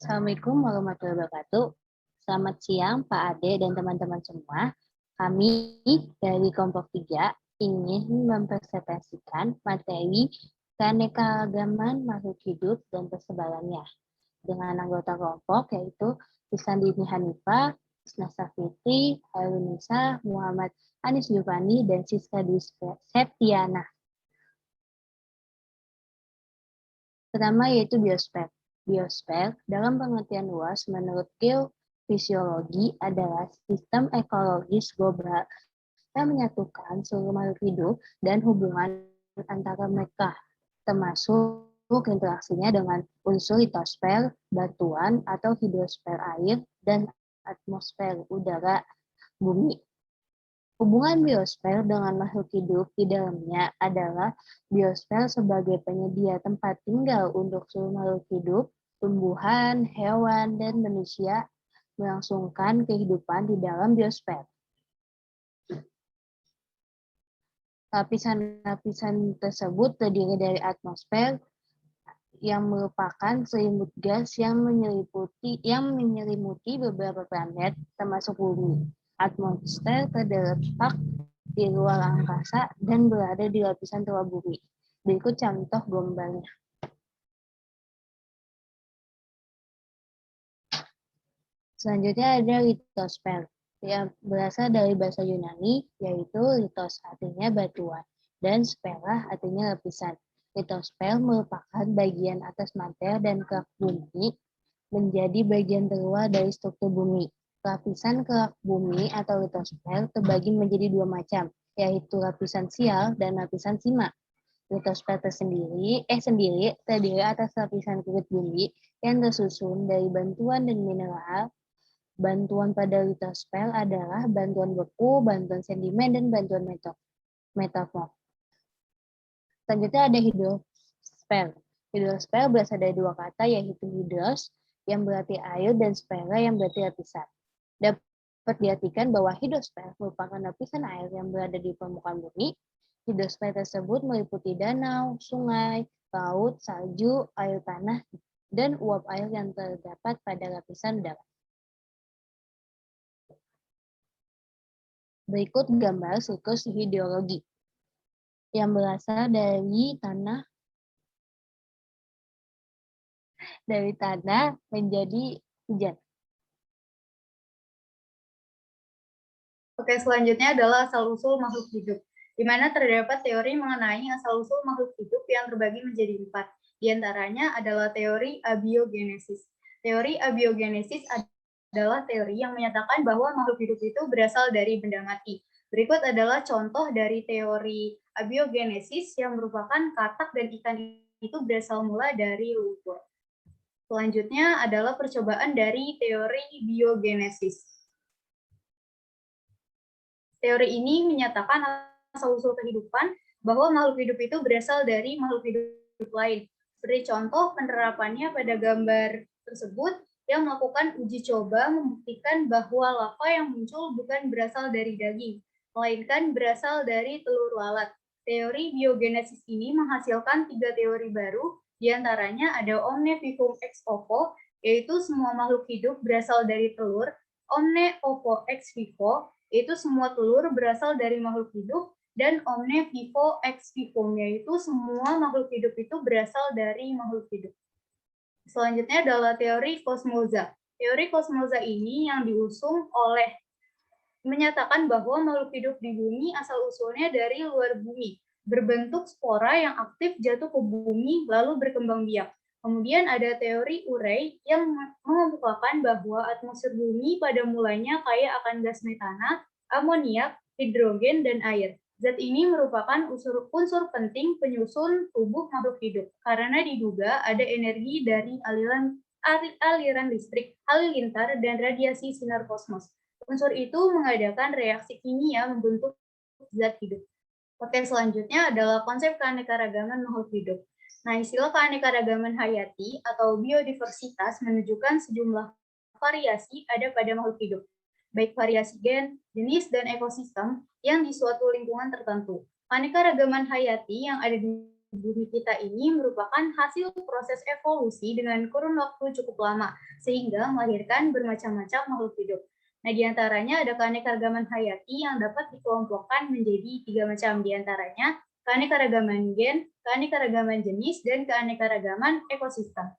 Assalamualaikum warahmatullahi wabarakatuh. Selamat siang Pak Ade dan teman-teman semua. Kami dari kelompok 3 ingin mempresentasikan materi keanekaragaman makhluk hidup dan persebarannya dengan anggota kelompok yaitu Isandini Hanifah, Isna Safitri, Hairunisa, Muhammad Anis Yufani, dan Siska Dwi Septiana. Pertama yaitu biosfer. Biosfer dalam pengertian luas menurut geofisiologi adalah sistem ekologis global yang menyatukan seluruh makhluk hidup dan hubungan antara mereka, termasuk interaksinya dengan unsur litosfer, batuan atau hidrosfer air, dan atmosfer udara bumi. Hubungan biosfer dengan makhluk hidup di dalamnya adalah biosfer sebagai penyedia tempat tinggal untuk seluruh makhluk hidup, tumbuhan, hewan, dan manusia melangsungkan kehidupan di dalam biosfer. Lapisan-lapisan tersebut terdiri dari atmosfer yang merupakan selimut gas yang menyelimuti beberapa planet termasuk bumi. Atmosfer terletak di luar angkasa dan berada di lapisan luar bumi. Berikut contoh gambarnya. Selanjutnya ada litosfer, yang berasal dari bahasa Yunani, yaitu litos artinya batuan, dan sfera artinya lapisan. Litosfer merupakan bagian atas mantel dan kerak bumi menjadi bagian terluar dari struktur bumi. Lapisan kerak bumi atau litosfer terbagi menjadi dua macam, yaitu lapisan sial dan lapisan sima. Litosfer sendiri terdiri atas lapisan kulit bumi yang tersusun dari bantuan dan mineral. Bantuan pada litosfer adalah bantuan beku, bantuan sedimen, dan bantuan metamorf. Selanjutnya ada hidrosfer. Hidrosfer berasal dari dua kata, yaitu hidros yang berarti air dan sfera yang berarti lapisan. Dapat diartikan bahwa hidrosfer merupakan lapisan air yang berada di permukaan bumi. Hidrosfer tersebut meliputi danau, sungai, laut, salju, air tanah, dan uap air yang terdapat pada lapisan udara. Berikut gambar siklus hidrologi yang berasal dari tanah menjadi hujan. Oke, selanjutnya adalah asal-usul makhluk hidup, di mana terdapat teori mengenai asal-usul makhluk hidup yang terbagi menjadi 4. Di antaranya adalah teori abiogenesis. Teori abiogenesis adalah teori yang menyatakan bahwa makhluk hidup itu berasal dari benda mati. Berikut adalah contoh dari teori abiogenesis yang merupakan katak dan ikan itu berasal mula dari lumpur. Selanjutnya adalah percobaan dari teori biogenesis. Teori ini menyatakan asal-usul kehidupan bahwa makhluk hidup itu berasal dari makhluk hidup lain. Seperti contoh penerapannya pada gambar tersebut yang melakukan uji coba membuktikan bahwa lava yang muncul bukan berasal dari daging, melainkan berasal dari telur lalat. Teori biogenesis ini menghasilkan 3 teori baru, diantaranya ada omne vivum ex ovo, yaitu semua makhluk hidup berasal dari telur, omne ovo ex vivo, yaitu semua telur berasal dari makhluk hidup, dan omne vivo ex vivum, yaitu semua makhluk hidup itu berasal dari makhluk hidup. Selanjutnya adalah teori kosmoza. Teori kosmoza ini yang diusung oleh menyatakan bahwa makhluk hidup di bumi asal-usulnya dari luar bumi, berbentuk spora yang aktif jatuh ke bumi lalu berkembang biak. Kemudian ada teori Urey yang mengemukakan bahwa atmosfer bumi pada mulanya kaya akan gas metana, amoniak, hidrogen, dan air. Zat ini merupakan unsur penting penyusun tubuh makhluk hidup karena diduga ada energi dari aliran listrik, halilintar, dan radiasi sinar kosmos. Unsur itu mengadakan reaksi kimia membentuk zat hidup. Oke, selanjutnya adalah konsep keanekaragaman makhluk hidup. Nah, istilah keanekaragaman hayati atau biodiversitas menunjukkan sejumlah variasi ada pada makhluk hidup, baik variasi gen, jenis, dan ekosistem yang di suatu lingkungan tertentu. Keanekaragaman hayati yang ada di bumi kita ini merupakan hasil proses evolusi dengan kurun waktu cukup lama, sehingga melahirkan bermacam-macam makhluk hidup. Nah, diantaranya ada keanekaragaman hayati yang dapat dikelompokkan menjadi 3 macam, diantaranya keanekaragaman gen, keanekaragaman jenis, dan keanekaragaman ekosistem.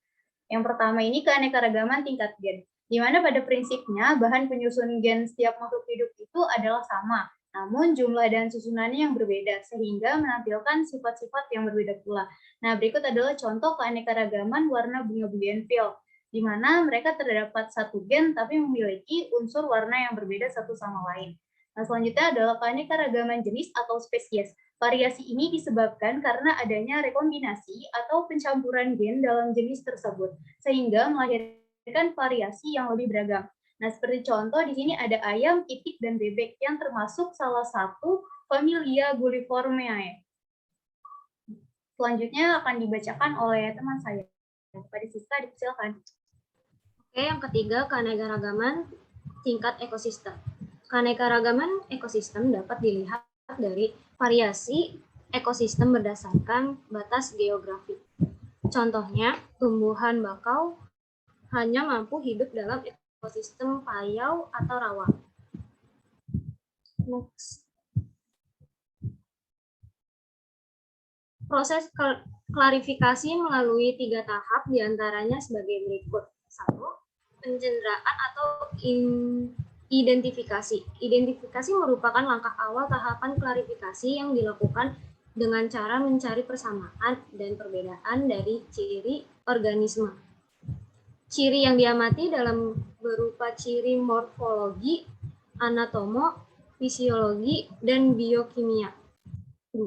Yang pertama ini keanekaragaman tingkat gen, di mana pada prinsipnya bahan penyusun gen setiap makhluk hidup itu adalah sama, namun jumlah dan susunannya yang berbeda, sehingga menampilkan sifat-sifat yang berbeda pula. Nah, berikut adalah contoh keanekaragaman warna bunga bougainville, di mana mereka terdapat satu gen tapi memiliki unsur warna yang berbeda satu sama lain. Nah, selanjutnya adalah keanekaragaman jenis atau spesies. Variasi ini disebabkan karena adanya rekombinasi atau pencampuran gen dalam jenis tersebut, sehingga melahirkan variasi yang lebih beragam. Nah, seperti contoh di sini ada ayam, itik, dan bebek yang termasuk salah satu familia Buliformeae. Selanjutnya akan dibacakan oleh teman saya. Pada Siska, dipersilakan. Oke, yang ketiga, keanekaragaman tingkat ekosistem. Keanekaragaman ekosistem dapat dilihat dari variasi ekosistem berdasarkan batas geografi. Contohnya, tumbuhan bakau hanya mampu hidup dalam ekosistem payau atau rawa. Next. Proses klarifikasi melalui 3 tahap, diantaranya sebagai berikut. 1. Pencenderaan atau identifikasi. Identifikasi merupakan langkah awal tahapan klarifikasi yang dilakukan dengan cara mencari persamaan dan perbedaan dari ciri organisme. Ciri yang diamati dalam berupa ciri morfologi, anatomo, fisiologi, dan biokimia. 2.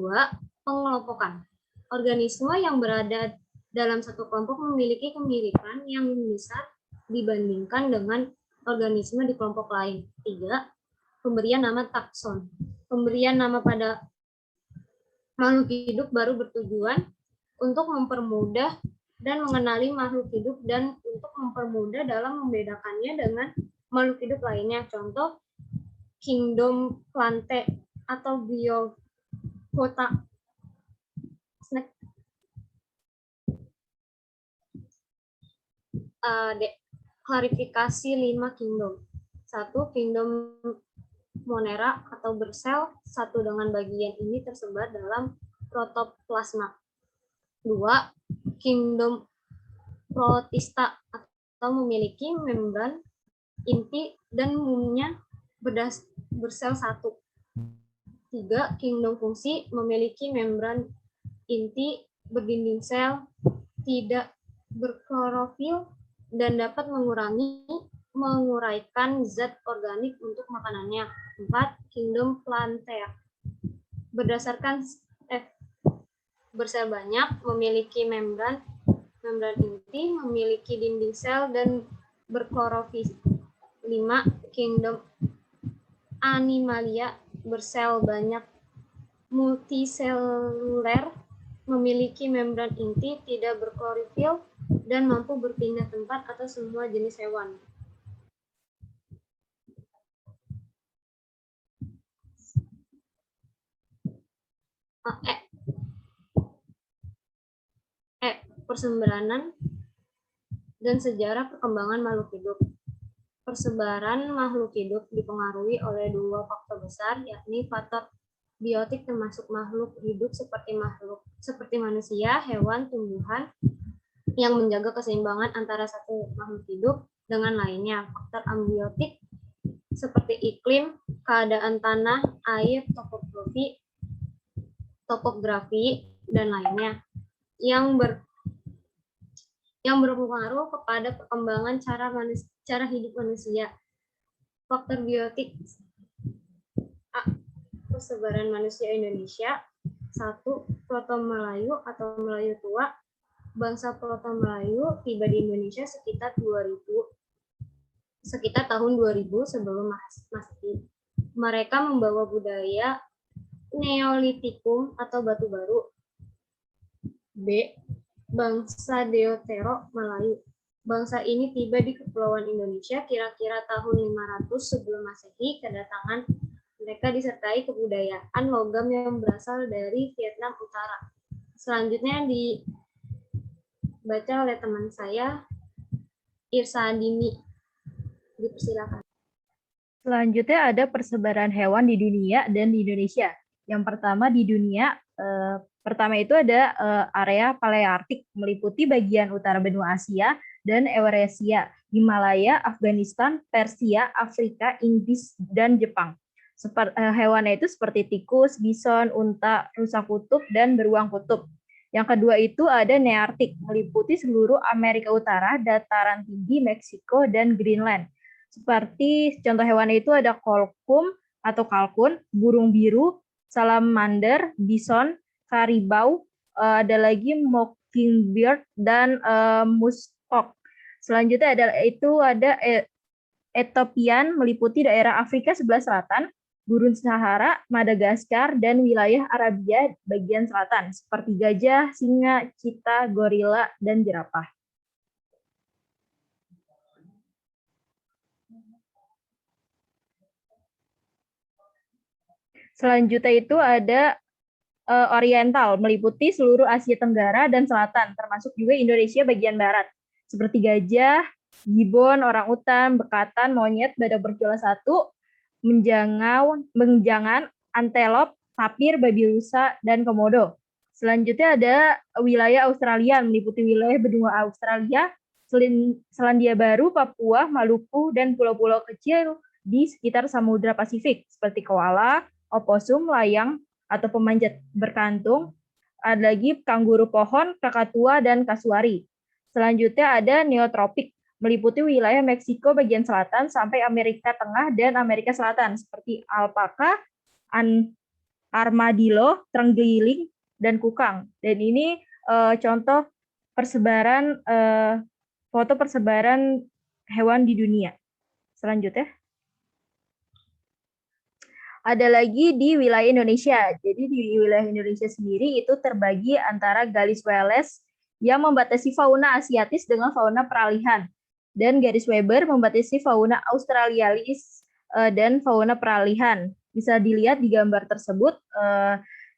Pengelompokan. Organisme yang berada dalam satu kelompok memiliki kemiripan yang besar dibandingkan dengan organisme di kelompok lain. 3. Pemberian nama takson. Pemberian nama pada makhluk hidup baru bertujuan untuk mempermudah dan mengenali makhluk hidup dan untuk mempermudah dalam membedakannya dengan makhluk hidup lainnya. Contoh, kingdom plante atau biota. Klarifikasi 5 kingdom. 1. Kingdom monera atau bersel, satu dengan bagian ini tersebar dalam protoplasma. 2. Kingdom protista atau memiliki membran inti dan umumnya bersel satu. 3. Kingdom fungsi memiliki membran inti berdinding sel, tidak berklorofil, dan dapat menguraikan zat organik untuk makanannya. 4. Kingdom plantea. Berdasarkan bersel banyak, memiliki membran inti, memiliki dinding sel, dan berklorofil. 5. Kingdom animalia. Bersel banyak, multiseluler, memiliki membran inti, tidak berklorofil, dan mampu berpindah tempat atau semua jenis hewan. Persembaranan dan sejarah perkembangan makhluk hidup. Persebaran makhluk hidup dipengaruhi oleh 2 faktor besar, yakni faktor biotik termasuk makhluk hidup seperti manusia, hewan, tumbuhan, yang menjaga keseimbangan antara satu makhluk hidup dengan lainnya. Faktor ambiotik seperti iklim, keadaan tanah, air, topografi, dan lainnya yang berpengaruh kepada perkembangan cara hidup manusia. Faktor biotik. Persebaran manusia Indonesia. 1. Proto-Melayu atau Melayu tua. Bangsa Proto-Melayu tiba di Indonesia sekitar tahun 2000 sebelum Masehi. Mereka membawa budaya Neolitikum atau batu baru. B. Bangsa Deutero Melayu. Bangsa ini tiba di Kepulauan Indonesia kira-kira tahun 500 sebelum Masehi. Kedatangan mereka disertai kebudayaan logam yang berasal dari Vietnam Utara. Selanjutnya dibaca oleh teman saya, Irsa Andini. Dipersilakan. Selanjutnya ada persebaran hewan di dunia dan di Indonesia. Yang pertama di dunia, pertama itu ada area Palearktik meliputi bagian utara benua Asia dan Eurasia, Himalaya, Afghanistan, Persia, Afrika, Inggris, dan Jepang. Hewannya itu seperti tikus, bison, unta, rusa kutub, dan beruang kutub. Yang kedua itu ada Nearktik meliputi seluruh Amerika Utara, dataran tinggi Meksiko, dan Greenland. Seperti contoh hewan itu ada kolkum atau kalkun, burung biru, salamander, bison, karibau, ada lagi mockingbird dan muskok. Selanjutnya ada Ethiopian meliputi daerah Afrika sebelah selatan, gurun Sahara, Madagaskar, dan wilayah Arabia bagian selatan seperti gajah, singa, cheetah, gorila, dan jerapah. Selanjutnya itu ada Oriental, meliputi seluruh Asia Tenggara dan Selatan, termasuk juga Indonesia bagian barat, seperti gajah, gibbon, orangutan, bekatan, monyet, badak bercula satu, menjangan, antelop, tapir, babi rusa, dan komodo. Selanjutnya ada wilayah Australia, meliputi wilayah benua Australia, Selandia Baru, Papua, Maluku, dan pulau-pulau kecil di sekitar Samudra Pasifik, seperti koala, oposum, layang, atau pemanjat berkantung. Ada lagi kanguru pohon, kakatua, dan kasuari. Selanjutnya ada neotropik, meliputi wilayah Meksiko bagian selatan sampai Amerika Tengah dan Amerika Selatan, seperti alpaka, armadillo, terenggiling, dan kukang. Dan ini contoh persebaran foto persebaran hewan di dunia. Selanjutnya. Ada lagi di wilayah Indonesia. Jadi di wilayah Indonesia sendiri itu terbagi antara garis Wallace yang membatasi fauna asiatis dengan fauna peralihan, dan garis Weber membatasi fauna australialis dan fauna peralihan. Bisa dilihat di gambar tersebut,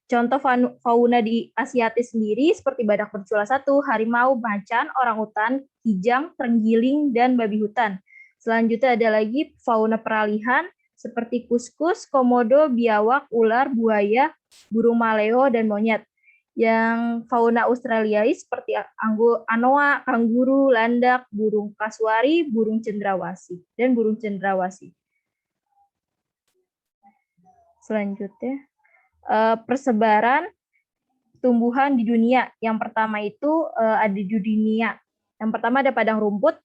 contoh fauna di asiatis sendiri seperti badak bercula satu, harimau, macan, orangutan, kijang, terenggiling, dan babi hutan. Selanjutnya ada lagi fauna peralihan, seperti kuskus, komodo, biawak, ular, buaya, burung maleo, dan monyet. Yang fauna australiais seperti anoa, kanguru, landak, burung kasuari, burung cendrawasih, dan burung cendrawasih. Selanjutnya, persebaran tumbuhan di dunia. Yang pertama itu ada di dunia. Yang pertama ada padang rumput,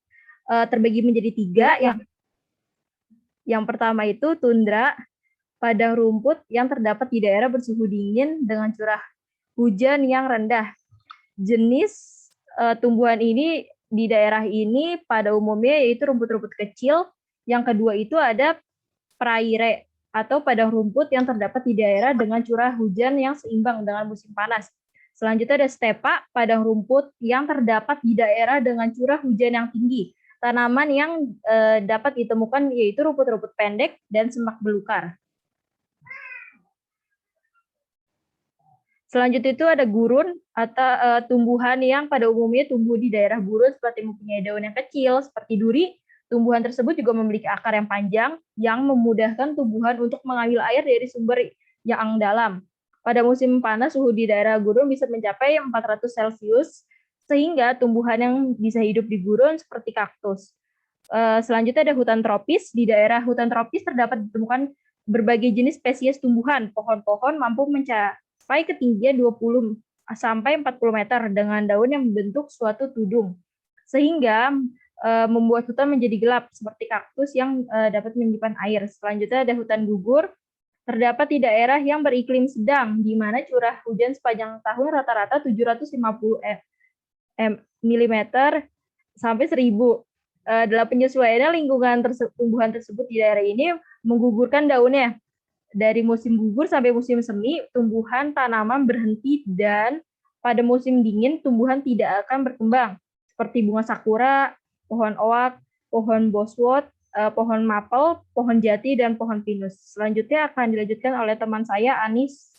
terbagi menjadi 3. Yang pertama itu tundra, padang rumput yang terdapat di daerah bersuhu dingin dengan curah hujan yang rendah. Jenis tumbuhan ini di daerah ini pada umumnya yaitu rumput-rumput kecil. Yang kedua itu ada praire atau padang rumput yang terdapat di daerah dengan curah hujan yang seimbang dengan musim panas. Selanjutnya ada stepa, padang rumput yang terdapat di daerah dengan curah hujan yang tinggi. Tanaman yang dapat ditemukan yaitu rumput-rumput pendek dan semak belukar. Selanjutnya itu ada gurun atau tumbuhan yang pada umumnya tumbuh di daerah gurun seperti mempunyai daun yang kecil seperti duri. Tumbuhan tersebut juga memiliki akar yang panjang yang memudahkan tumbuhan untuk mengambil air dari sumber yang dalam. Pada musim panas suhu di daerah gurun bisa mencapai 400 Celcius sehingga tumbuhan yang bisa hidup di gurun seperti kaktus. Selanjutnya ada hutan tropis. Di daerah hutan tropis terdapat ditemukan berbagai jenis spesies tumbuhan. Pohon-pohon mampu mencapai ketinggian 20 sampai 40 meter dengan daun yang membentuk suatu tudung. Sehingga membuat hutan menjadi gelap seperti kaktus yang dapat menyimpan air. Selanjutnya ada hutan gugur. Terdapat di daerah yang beriklim sedang, di mana curah hujan sepanjang tahun rata-rata 750 mm sampai 1000. Dalam penyesuaiannya lingkungan tumbuhan tersebut di daerah ini menggugurkan daunnya. Dari musim gugur sampai musim semi, tumbuhan tanaman berhenti dan pada musim dingin tumbuhan tidak akan berkembang. Seperti bunga sakura, pohon oak, pohon boswot, pohon maple, pohon jati, dan pohon pinus. Selanjutnya akan dilanjutkan oleh teman saya, Anis.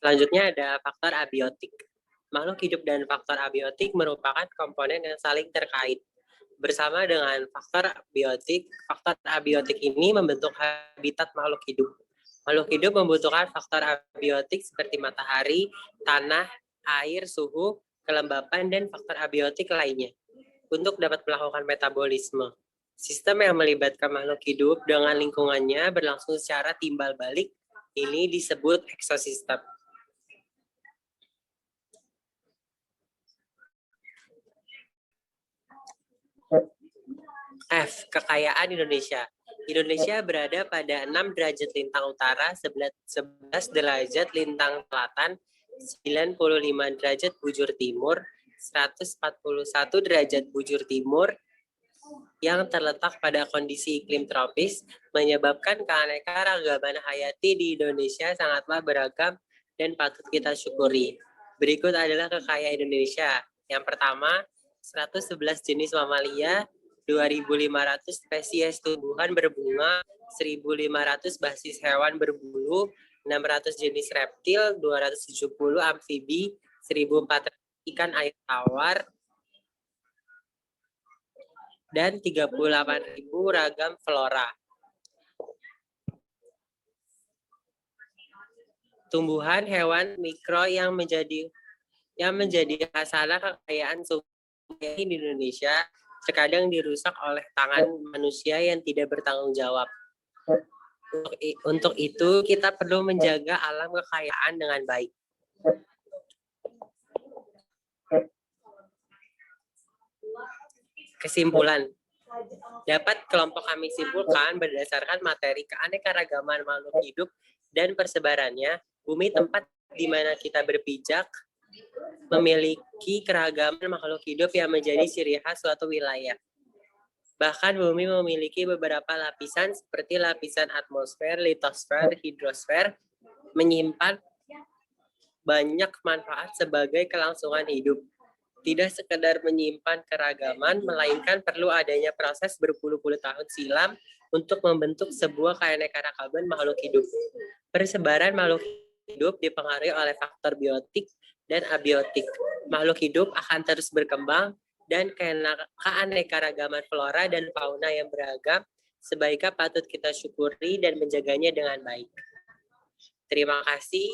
Selanjutnya ada faktor abiotik. Makhluk hidup dan faktor abiotik merupakan komponen yang saling terkait. Bersama dengan faktor abiotik ini membentuk habitat makhluk hidup. Makhluk hidup membutuhkan faktor abiotik seperti matahari, tanah, air, suhu, kelembapan, dan faktor abiotik lainnya untuk dapat melakukan metabolisme. Sistem yang melibatkan makhluk hidup dengan lingkungannya berlangsung secara timbal balik. Ini disebut ekosistem. F. Kekayaan Indonesia. Indonesia berada pada 6 derajat lintang utara, 11 derajat lintang selatan, 95 derajat bujur timur, 141 derajat bujur timur, yang terletak pada kondisi iklim tropis, menyebabkan keanekaragaman hayati di Indonesia sangatlah beragam dan patut kita syukuri. Berikut adalah kekayaan Indonesia. Yang pertama, 111 jenis mamalia, 2.500 spesies tumbuhan berbunga, 1.500 basis hewan berbulu, 600 jenis reptil, 270 amfibi, 1.400 ikan air tawar, dan 38.000 ragam flora. Tumbuhan hewan mikro yang menjadi hasanah kekayaan sumber di Indonesia terkadang dirusak oleh tangan manusia yang tidak bertanggung jawab. Untuk itu, kita perlu menjaga alam kekayaan dengan baik. Kesimpulan, dapat kelompok kami simpulkan berdasarkan materi keanekaragaman makhluk hidup dan persebarannya, bumi tempat di mana kita berpijak memiliki keragaman makhluk hidup yang menjadi ciri khas suatu wilayah. Bahkan bumi memiliki beberapa lapisan seperti lapisan atmosfer, litosfer, hidrosfer, menyimpan banyak manfaat sebagai kelangsungan hidup. Tidak sekedar menyimpan keragaman, melainkan perlu adanya proses berpuluh-puluh tahun silam untuk membentuk sebuah keanekaragaman makhluk hidup. Persebaran makhluk hidup dipengaruhi oleh faktor biotik dan abiotik. Makhluk hidup akan terus berkembang dan keanekaragaman flora dan fauna yang beragam sebaiknya patut kita syukuri dan menjaganya dengan baik. Terima kasih.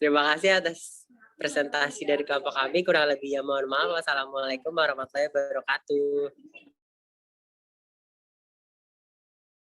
Terima kasih atas presentasi dari kelompok kami. Kurang lebihnya mohon maaf. Wassalamualaikum warahmatullahi wabarakatuh.